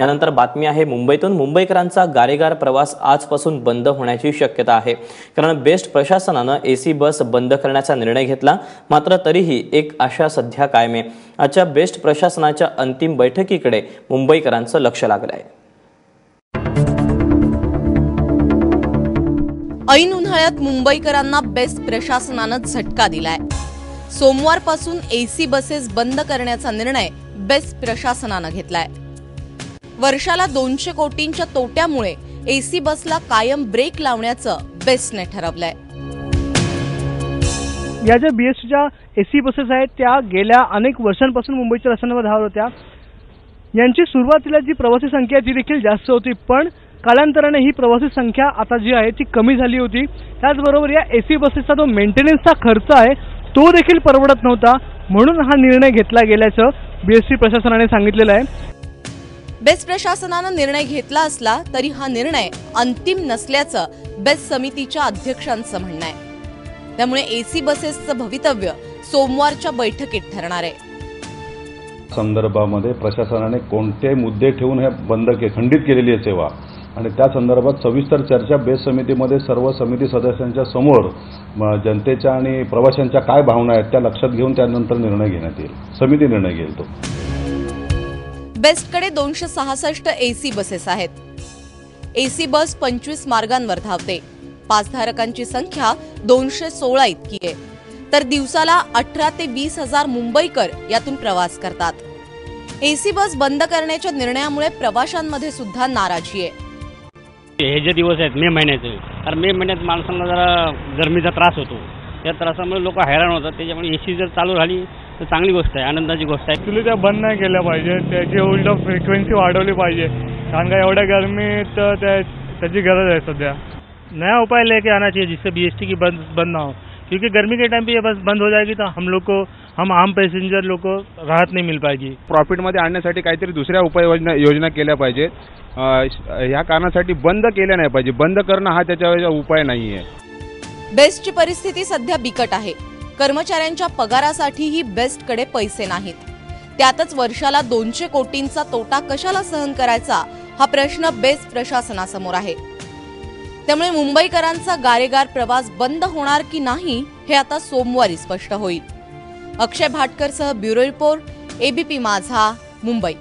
यानंतर बातमी आहे मुंबईतून। मुंबईकरांचा गारेगार प्रवास आजपासून बंद होण्याची शक्यता आहे, कारण बेस्ट प्रशासनानं एसी बस बंद करण्याचा निर्णय घेतला। मात्र तरीही एक आशा सध्या कायम आहे। आजच्या बेस्ट प्रशासनाच्या अंतिम बैठकीकडे मुंबईकरांचं लक्ष लागलं आहे। ऐन उन्हाळ्यात मुंबईकरांना बेस्ट प्रशासनानं झटका दिलाय। सोमवारपासून एसी बसेस बंद करण्याचा निर्णय बेस्ट प्रशासनानं घेतलाय। वर्षाला 200 कोटींच्या तोट्यामुळे एसी बसला कायम ब्रेक लावण्याचं बेस्टने ठरवलंय। या ज्या बीएसटीच्या एसी बसेस आहेत त्या गेल्या अनेक वर्षांपासून मुंबईच्या रस्त्यांवर धावत होत्या। यांची सुरुवातीला जी प्रवासी संख्या ती देखील जास्त होती, पण कालांतराने ही प्रवासी संख्या आता जी आहे ती कमी झाली होती। त्याचबरोबर या एसी बसेसचा जो मेंटेनन्सचा खर्च आहे तो देखील परवडत नव्हता, म्हणून हा निर्णय घेतला गेल्याचं बीएसटी प्रशासनाने सांगितलेलं आहे। बेस्ट प्रशासनानं निर्णय घेतला असला तरी हा निर्णय अंतिम नसल्याचं बेस्ट समितीच्या अध्यक्षांचं म्हणणं आहे। त्यामुळे एसी बसेसचं भवितव्य सोमवारच्या बैठकीत ठरणार आहे। संदर्भामध्ये प्रशासनाने कोणते मुद्दे ठेवून हे खंडित केलेली आहे सेवा, आणि त्या संदर्भात सविस्तर चर्चा बेस्ट समितीमध्ये सर्व समिती सदस्यांच्या समोर जनतेच्या आणि प्रवाशांच्या काय भावना आहेत त्या लक्षात घेऊन त्यानंतर निर्णय घेण्यात येईल। समिती निर्णय घेईल तो। बेस्टकडे 266 एसी बसेस आहेत। एसी बस 25 मार्गांवर धावते। पासधारकांची संख्या 216 इतकी आहे, तर दिवसाला 18 ते 20 हजार मुंबईकर यातून प्रवास करतात। एसी बस बंद करण्याच्या निर्णयामुळे प्रवाशांमध्ये सुद्धा नाराजी आहे। हे जे दिवस आहेत मे महिन्याचे, तर मे महिन्यात माणसांना जरा गरमीचा त्रास होतो। या त्रासामुळे लोक हैराण होतात। त्याच्यामुळे एसी जर चालू झाली तर चांगली गोष्ट आहे, आनंदाची गोष्ट आहे। ॲक्च्युली त्या बंद नाही केल्या पाहिजे, त्याची उलट फ्रिक्वेन्सी वाढवली पाहिजे, कारण का एवढ्या गर्मीत त्याची गरज आहे सध्या। नया उपाय लेके आना चाहिए जिससे बीएसटी की बंद ना हो, क्योंकि गर्मी के टाइम पे ये बस बंद हो जाएगी तो हम आम पैसेंजर लोग को राहत नहीं मिल पाएगी। प्रॉफिटमध्ये आणण्यासाठी काहीतरी दुसऱ्या योजना केल्या पाहिजेत। ह्या कारणासाठी बंद केल्या नाही पाहिजे। बंद करणं हा त्याचा उपाय नाहीये। बेस्टची परिस्थिती सध्या बिकट आहे। कर्मचाऱ्यांच्या पगारासाठीही बेस्टकडे पैसे नाहीत। त्यातच वर्षाला 200 कोटींचा तोटा कशाला सहन करायचा हा प्रश्न बेस्ट प्रशासनासमोर आहे। त्यामुळे मुंबईकरांचा गारेगार प्रवास बंद होणार की नाही हे आता सोमवारी स्पष्ट होईल। अक्षय भाटकरसह ब्युरो रिपोर्ट, एबीपी माझा, मुंबई।